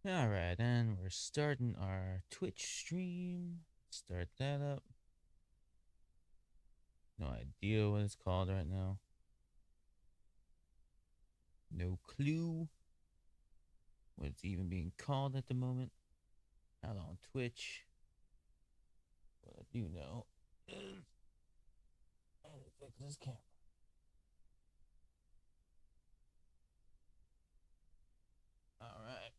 Alright, and we're starting our Twitch stream. Start that up. No idea what it's called right now. No clue what it's even being called at the moment. Not on Twitch. What I do know is I need to fix this camera. Alright.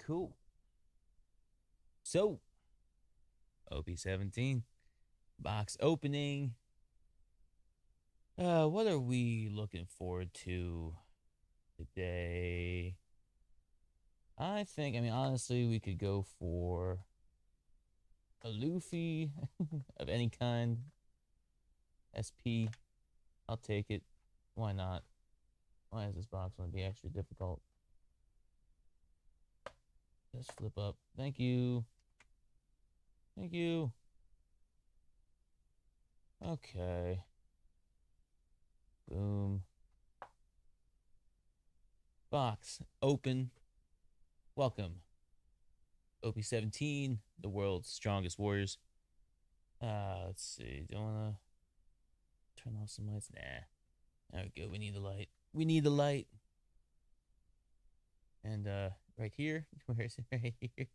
Cool. So, OP17. Box opening. What are we looking forward to today? I mean, honestly, we could go for a Luffy of any kind. SP. I'll take it. Why not? Why is this box going to be extra difficult? Just flip up. Thank you. Thank you. Okay. Boom. Box open. Welcome. OP17, the world's strongest warriors. Let's see. Do I want to turn off some lights? Nah. There we go. We need the light. We need the light. And right here. Where is it? Right here.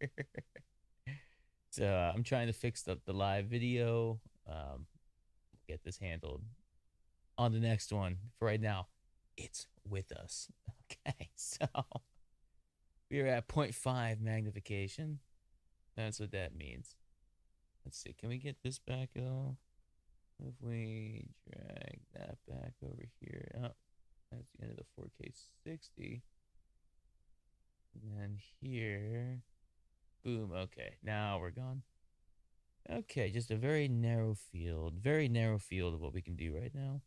So I'm trying to fix up the live video. Get this handled on the next one. For right now, it's with us. Okay, so we're at 0.5 magnification. That's what that means. Let's see. Can we get this back at all? If we drag that back over here. Oh, that's the end of the 4K 60. And then here. Boom. Okay, now we're gone. Okay, just a very narrow field of what we can do right now.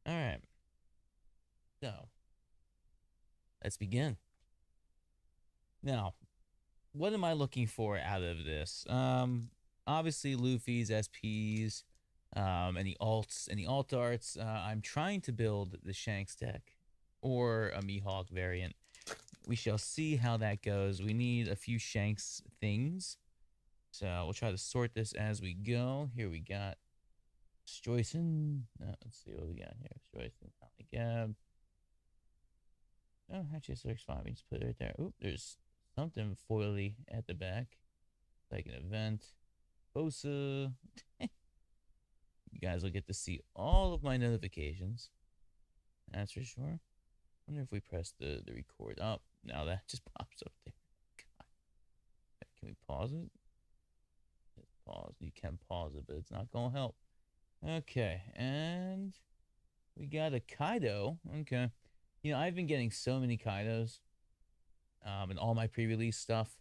All right. So, let's begin. Now, what am I looking for out of this? Obviously Luffy's SPs, any alts, any alt arts. I'm trying to build the Shanks deck or a Mihawk variant. We shall see how that goes. We need a few Shanks things. So we'll try to sort this as we go. Here we got Joyson. Let's see what we got here. Joyson, Gab. Oh, actually, this looks fine. We just put it right there. Oop, there's something foily at the back. Like an event. Bosa. You guys will get to see all of my notifications. That's for sure. I wonder if we press the record. Oh, now that just pops up there. God. Can we pause it? Just pause. You can pause it, but it's not going to help. Okay, and we got a Kaido. Okay. You know, I've been getting so many Kaidos in all my pre-release stuff.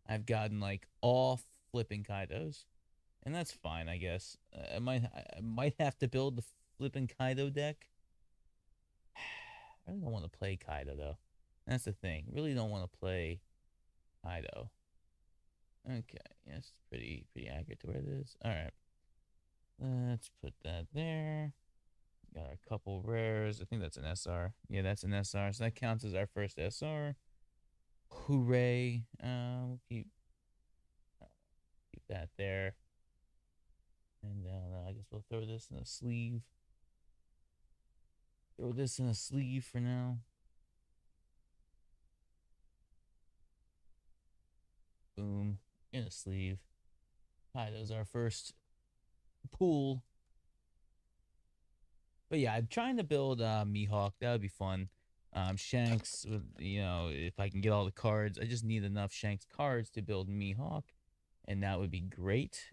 I've gotten like all flipping Kaidos. And that's fine, I guess. I might have to build the flipping Kaido deck. I really don't want to play Kaido though. That's the thing. Really don't want to play Kaido. Okay, yes, pretty accurate to where it is. All right, let's put that there. Got a couple rares. I think that's an SR. Yeah, that's an SR. So that counts as our first SR. Hooray! We'll keep that there. And I guess we'll throw this in a sleeve. Throw this in a sleeve for now. Boom. In a sleeve. Kaido's our first pool. But yeah, I'm trying to build Mihawk. That would be fun. Shanks, you know, if I can get all the cards, I just need enough Shanks cards to build Mihawk, and that would be great.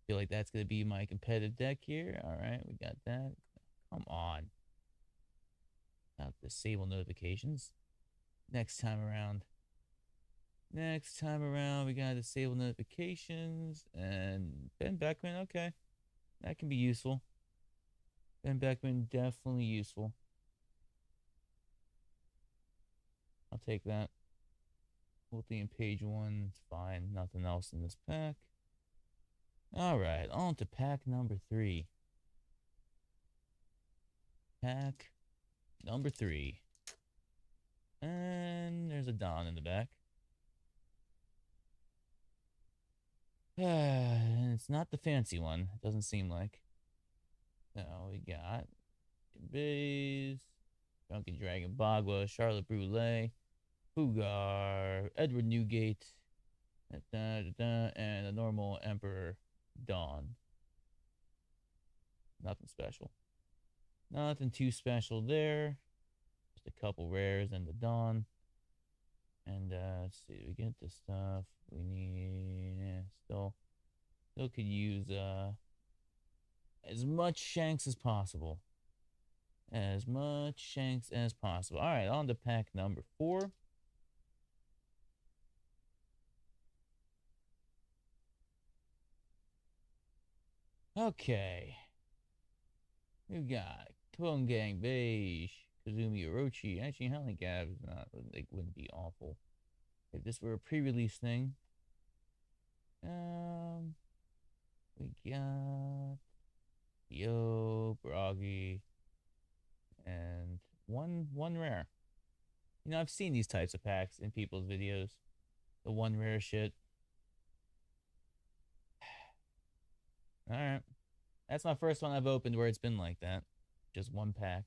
Feel like that's gonna be my competitive deck here. All right, we got that. Come on. Not disable notifications. Next time around. Next time around, we gotta disable notifications and Ben Beckman. Okay, that can be useful. Ben Beckman definitely useful. I'll take that. Multi and page one, it's fine. Nothing else in this pack. All right, on to pack number 3. Pack number 3. And there's a Don in the back. And it's not the fancy one. It doesn't seem like. So we got Bays, Drunken Dragon Bagua, Charlotte Brule, Fugar, Edward Newgate, and a normal Emperor Dawn. Nothing special. Nothing too special there. Just a couple rares and the Dawn. And let's see, we get the stuff we need. Still could use as much Shanks as possible. As much Shanks as possible. All right, on to pack number 4. Okay. We've got Clone Gang Beige, Kazumi Orochi. Actually, Howling Gab is not, like, wouldn't be awful if this were a pre-release thing. We got Yo, Bragi, and one rare. You know, I've seen these types of packs in people's videos. The one rare shit. Alright. That's my first one I've opened where it's been like that. Just one pack.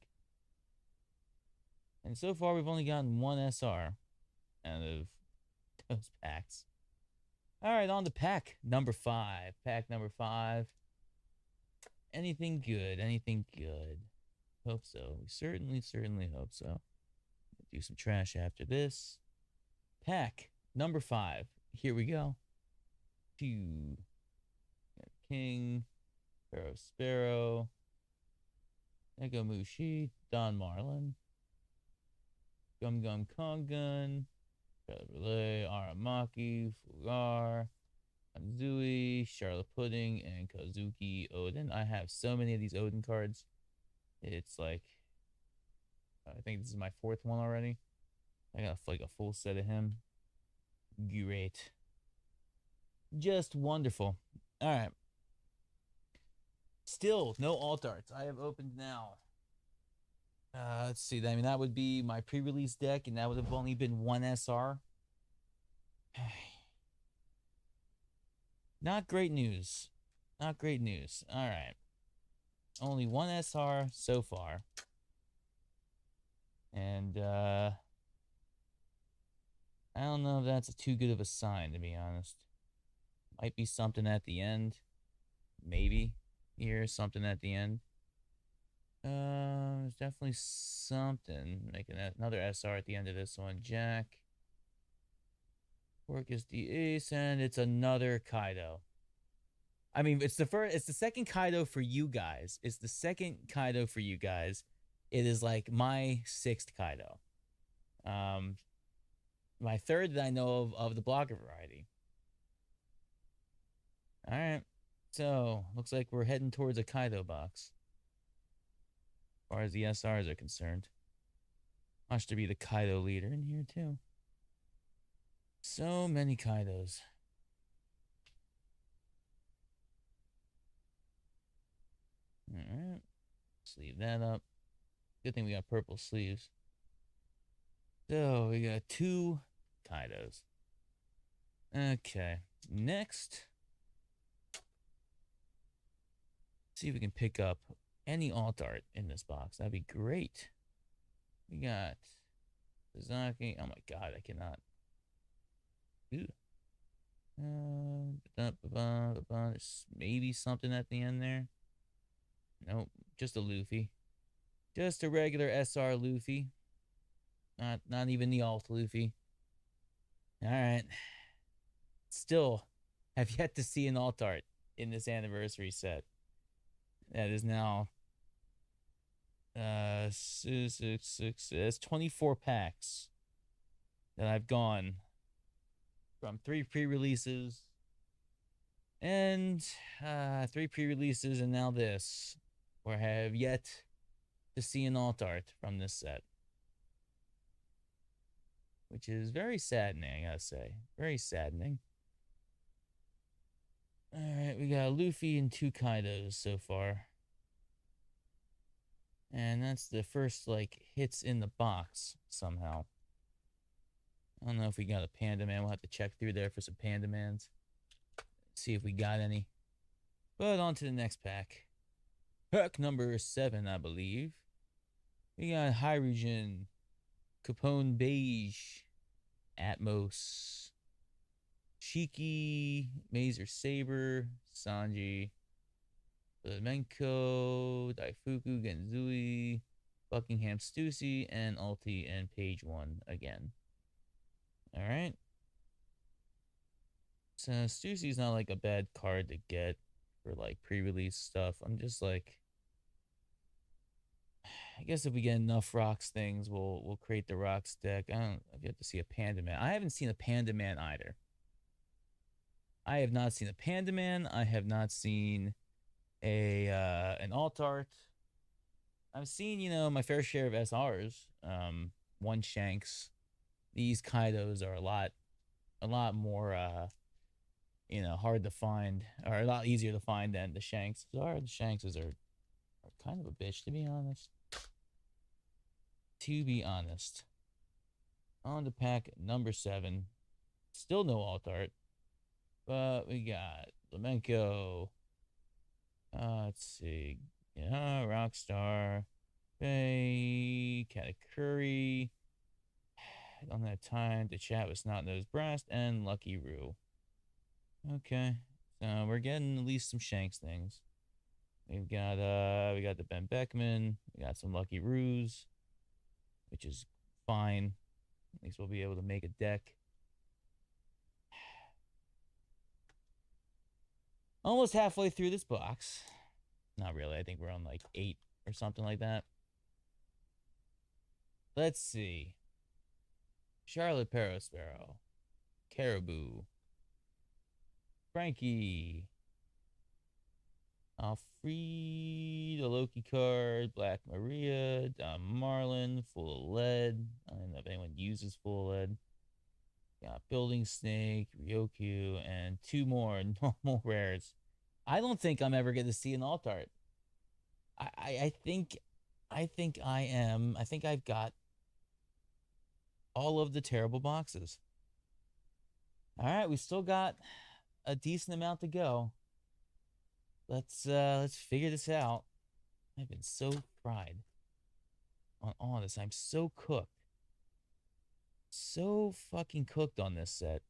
And so far we've only gotten one SR out of those packs. Alright, on to pack number 5. Pack number 5. Anything good? Anything good? Hope so. We certainly hope so. Do some trash after this. Pack number 5. Here we go. 2. King. Pharaoh Sparrow. Ego Mushi. Don Marlin. Gum Gum Kongun. Relay. Aramaki. Fugar. Anzui. Charlotte Pudding. And Kazuki Odin. I have so many of these Odin cards. It's like, I think this is my 4th one already. I got like a full set of him. Great. Just wonderful. All right. Still no alt arts. I have opened now. Let's see. I mean, that would be my pre-release deck, and that would have only been one SR. Not great news. Not great news. All right. Only one SR so far. And I don't know if that's too good of a sign, to be honest. Might be something at the end. Maybe. Here's something at the end. There's definitely something. Making another SR at the end of this one. Jack. Orcus the Ace, and it's another Kaido. I mean, it's the second Kaido for you guys. It's the second Kaido for you guys. It is like my 6th Kaido. My 3rd that I know of the blocker variety. All right. So, looks like we're heading towards a Kaido box. As far as the SRs are concerned. Watch to be the Kaido leader in here, too. So many Kaidos. Alright. Sleeve that up. Good thing we got purple sleeves. So, we got 2 Kaidos. Okay. Next. See if we can pick up any alt art in this box. That'd be great. We got Sasaki. Oh my god, I cannot. Ooh. There's maybe something at the end there. Nope, just a Luffy. Just a regular SR Luffy. Not even the alt Luffy. Alright. Still have yet to see an alt art in this anniversary set. That is now it's 24 packs that I've gone from 3 pre-releases and 3 pre-releases and now this, where I have yet to see an alt art from this set, which is very saddening, I gotta say. Very saddening. Alright, we got Luffy and 2 Kaidos so far. And that's the first, like, hits in the box, somehow. I don't know if we got a Panda Man. We'll have to check through there for some Panda Mans. See if we got any. But on to the next pack. Pack number 7, I believe. We got Hydrogen, Capone Beige, Atmos, Shiki, Mazer Saber, Sanji, Flamenco, Daifuku, Genzui, Buckingham Stussy, and Ulti and Page 1 again. Alright. So Stussy's not like a bad card to get for like pre-release stuff. I'm just like, I guess if we get enough rocks things, we'll create the rocks deck. I don't I've yet to see a Panda Man. I haven't seen a Panda Man either. I have not seen a Panda Man. I have not seen a an alt art. I've seen, my fair share of SRs. One Shanks. These Kaidos are a lot more hard to find, or a lot easier to find than the Shanks are. The Shankses are kind of a bitch, to be honest. To be honest. On to pack number 7. Still no alt art. But we got Flamenco. Let's see. Yeah, Rockstar. Bay. Katakuri. I don't have time to chat with Snot Nose Breast and Lucky Roo. Okay. So we're getting at least some Shanks things. We got the Ben Beckman. We got some Lucky Roos, which is fine. At least we'll be able to make a deck. Almost halfway through this box. Not really. I think we're on like 8 or something like that. Let's see. Charlotte Parasparrow. Caribou. Frankie. Free the Loki card. Black Maria. Don Marlin. Full of lead. I don't know if anyone uses full of lead. Got Building Snake, Ryoku, and 2 more normal rares. I don't think I'm ever going to see an alt art. I think I am. I think I've got all of the terrible boxes. All right, we still got a decent amount to go. Let's figure this out. I've been so fried on all this. I'm so cooked. So fucking cooked on this set.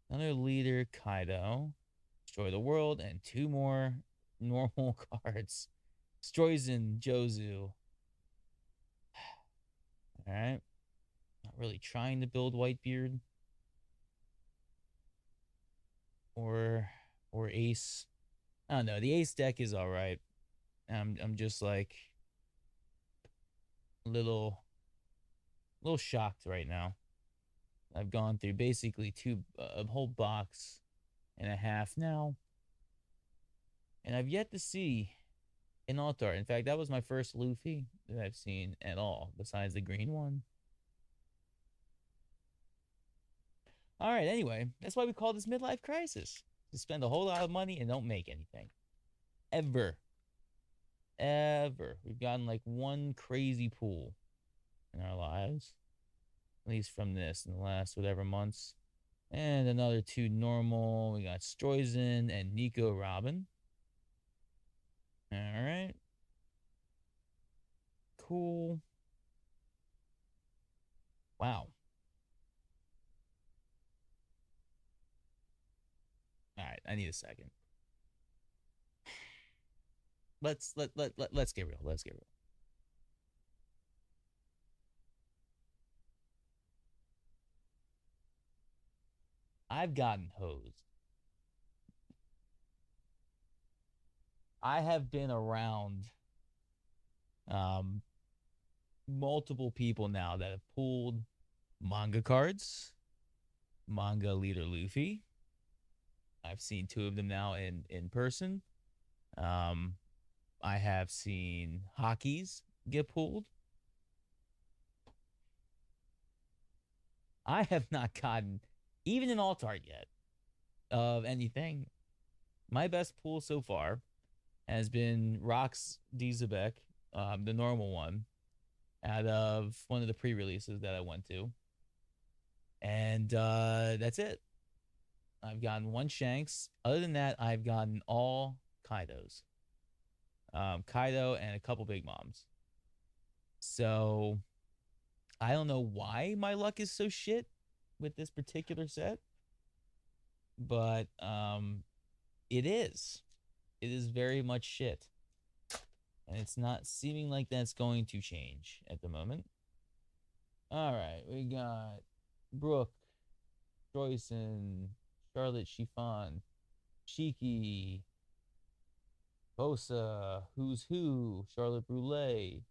Another leader, Kaido. Destroy the world, and 2 more normal cards. Stroizen, Jozu. Alright. Not really trying to build Whitebeard. Or Ace. I don't know. The Ace deck is alright. I'm just like a little shocked right now. I've gone through basically a whole box and a half now, and I've yet to see an alt art. In fact, that was my first Luffy that I've seen at all, besides the green one. All right, anyway, that's why we call this midlife crisis. To spend a whole lot of money and don't make anything. Ever. We've gotten like one crazy pool in our lives. At least from this in the last whatever months. And another 2 normal. We got Stroizen and Nico Robin. Alright. Cool. Wow. Alright, I need a second. Let's get real. Let's get real. I've gotten hosed. I have been around multiple people now that have pulled manga cards, manga leader Luffy. I've seen 2 of them now in person. I have seen hockeys get pulled. I have not gotten even an alt art yet of anything. My best pull so far has been Rox Dizabek, the normal one, out of one of the pre-releases that I went to. And that's it. I've gotten one Shanks. Other than that, I've gotten all Kaidos. Kaido and a couple Big Moms. So I don't know why my luck is so shit with this particular set, but it is. It is very much shit. And it's not seeming like that's going to change at the moment. All right, we got Brooke, Joyson, Charlotte Chiffon, Shiki, Bosa, Who's Who, Charlotte Brule,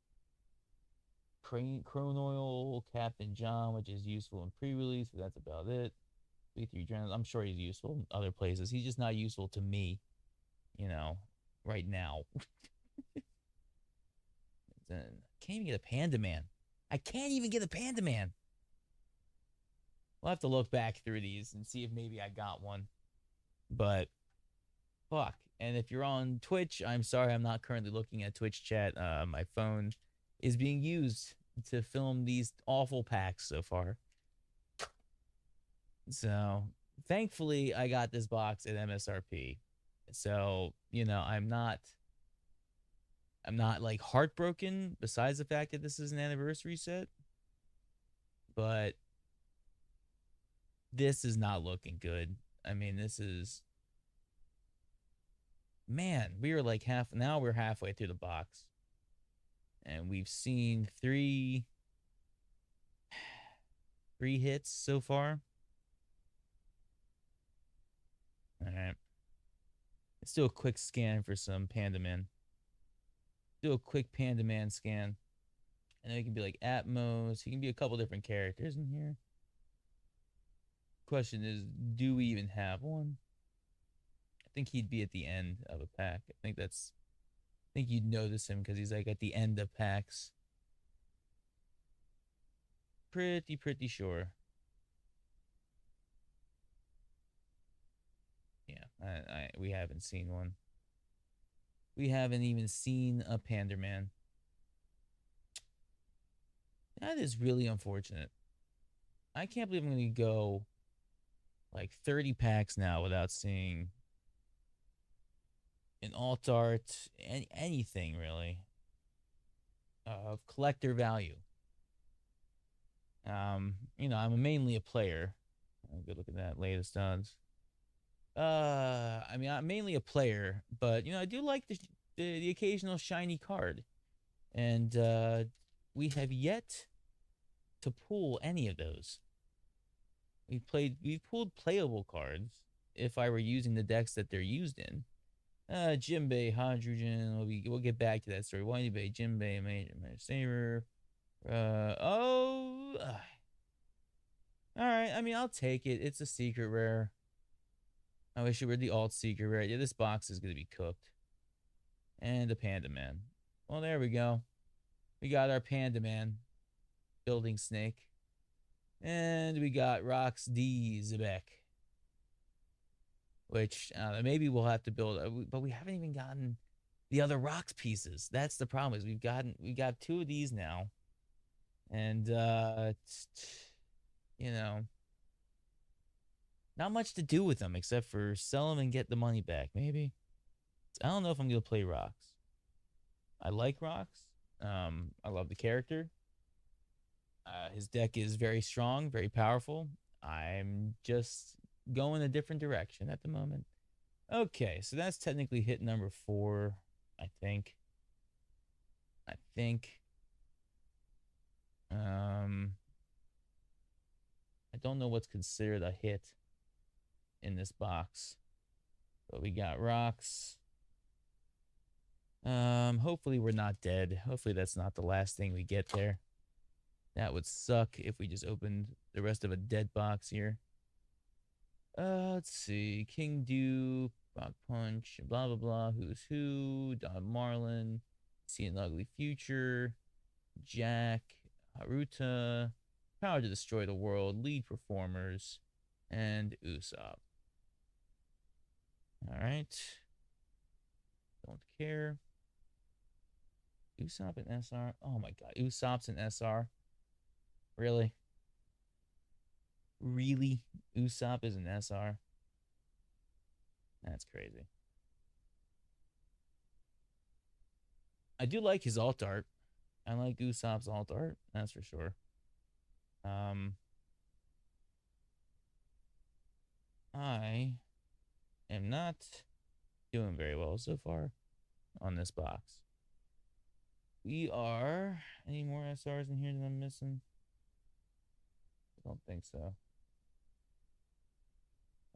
Chronoil, Captain John, which is useful in pre-release, but that's about it. 3 Journals. I'm sure he's useful in other places. He's just not useful to me, you know, right now. Can't even get a Panda Man. I can't even get a Panda Man. We'll have to look back through these and see if maybe I got one. But fuck. And if you're on Twitch, I'm sorry I'm not currently looking at Twitch chat. My phone is being used to film these awful packs so far. So thankfully I got this box at MSRP. So, you know, I'm not like heartbroken besides the fact that this is an anniversary set. But this is not looking good. I mean, this is, man, we are like now we're halfway through the box. And we've seen three hits so far. All right. Let's do a quick scan for some Panda Man. Do a quick Panda Man scan. And it can be like Atmos. He can be a couple different characters in here. Question is, do we even have one? I think he'd be at the end of a pack. I think you'd notice him because he's like at the end of packs. Pretty sure. Yeah, we haven't seen one. We haven't even seen a Panda Man. That is really unfortunate. I can't believe I'm going to go like 30 packs now without seeing an alt art, anything really of collector value. You know, I'm mainly a player. Good look at that latest odds. I mean, I'm mainly a player, but you know, I do like the occasional shiny card, and we have yet to pull any of those. We've pulled playable cards if I were using the decks that they're used in. Jinbei, Hydrogen. We'll get back to that story. Whitey Bay, Jinbei, Major Saber. All right. I mean, I'll take it. It's a secret rare. I wish it were the alt secret rare. Yeah, this box is gonna be cooked. And a Panda Man. Well, there we go. We got our Panda Man, Building Snake, and we got Rox D Zebek. Which maybe we'll have to build, but we haven't even gotten the other rocks pieces. That's the problem. Is we got 2 of these now, and you know, not much to do with them except for sell them and get the money back. Maybe I don't know if I'm gonna play rocks. I like rocks. I love the character. His deck is very strong, very powerful. I'm just going a different direction at the moment. Okay, so that's technically hit number 4, I think. I don't know what's considered a hit in this box. But we got rocks. Hopefully we're not dead. Hopefully that's not the last thing we get there. That would suck if we just opened the rest of a dead box here. Let's see. King Duke, Rock Punch, blah blah blah. Who's Who? Don Marlin. See an Ugly Future. Jack, Haruta, Power to Destroy the World, Lead Performers, and Usopp. All right. Don't care. Usopp and SR. Oh my god, Usopp's an SR. Really? Really? Usopp is an SR? That's crazy. I do like his alt art. I like Usopp's alt art, that's for sure. Um, I am not doing very well so far on this box. We are. Any more SRs in here that I'm missing? I don't think so.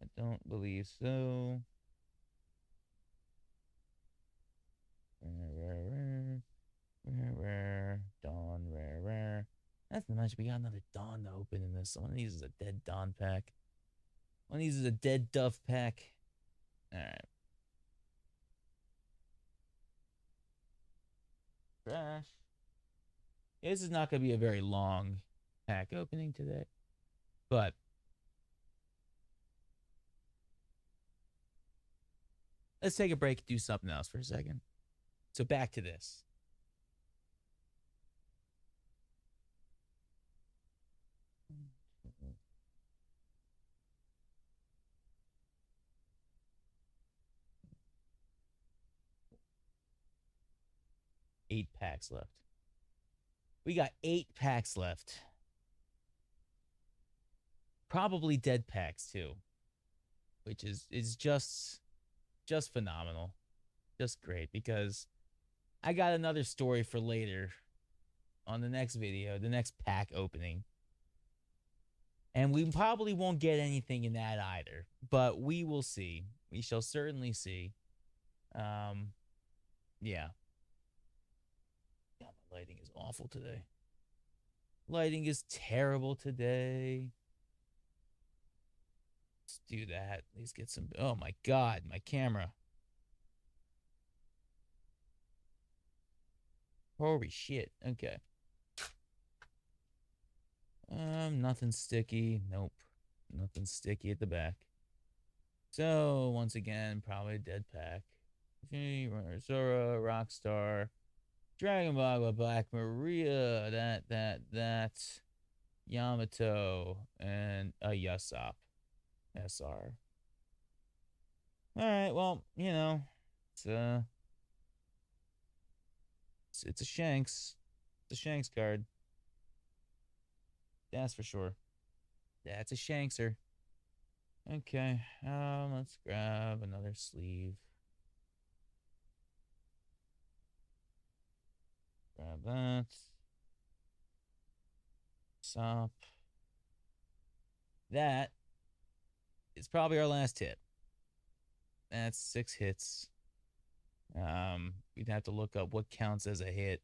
I don't believe so. Rare. Dawn, rare. That's not much. We got another Dawn to open in this. One of these is a dead Dawn pack. One of these is a dead Duff pack. Alright. Trash. This is not going to be a very long pack opening today. But let's take a break and do something else for a second. So back to this. Eight packs left. We got 8 packs left. Probably dead packs too, which is just phenomenal. Just great because I got another story for later on the next video, the next pack opening. And we probably won't get anything in that either, but we will see. We shall certainly see. Yeah. God, my lighting is awful today. Lighting is terrible today. Let's do that. At least get some. Oh my God, my camera. Holy shit. Okay. Nothing sticky. Nope. Nothing sticky at the back. So once again, probably a dead pack. Zora, Rockstar, Dragon Ball, Black Maria, that Yamato, and a Yasop SR. All right, well, you know, it's it's a Shanks. It's a Shanks card. That's for sure. That's a Shankser. Okay, let's grab another sleeve. Grab that. Stop. That is probably our last hit. That's 6 hits. We'd have to look up what counts as a hit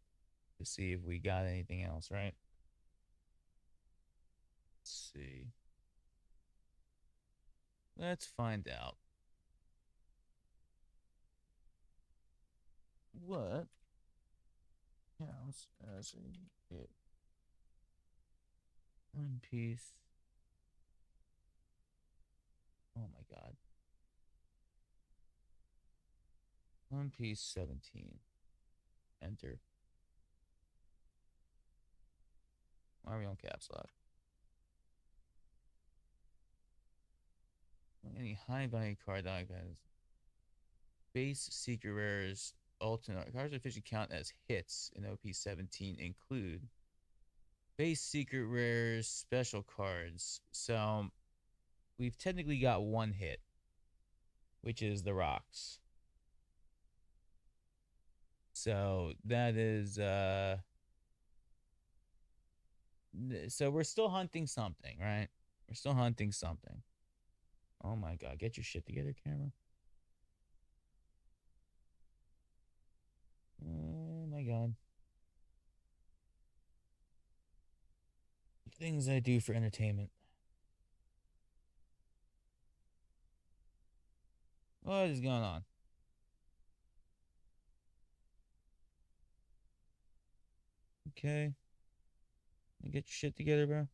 to see if we got anything else, right? Let's see. Let's find out. What counts as a hit? One Piece. Oh my God. One Piece 17. Enter. Why are we on caps lock? Any high value card that has base secret rares, alternate cards officially count as hits in OP 17 include base secret rares, special cards. So we've technically got 1 hit, which is the rocks. So that is so we're still hunting something, right? We're still hunting something. Oh my God, get your shit together, camera. Oh my God. Things I do for entertainment. What is going on? Okay. Get your shit together, bro.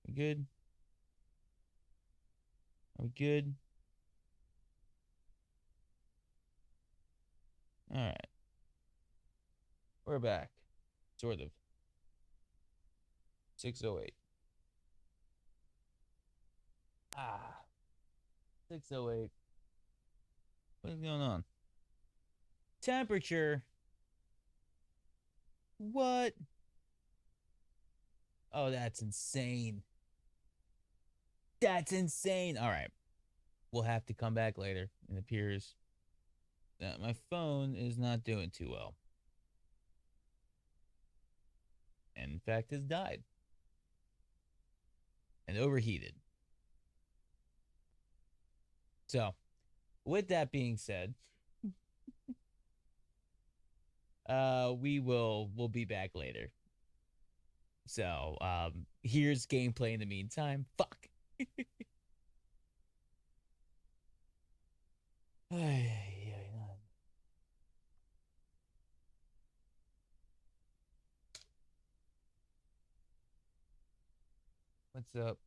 We good? Are we good? All right. We're back. Sort of. 608. Ah, 608. What is going on? Temperature. What? Oh, that's insane. That's insane. All right. We'll have to come back later. It appears that my phone is not doing too well. And in fact, has died and overheated. So, with that being said, we'll be back later. So, here's gameplay in the meantime. Fuck. What's up?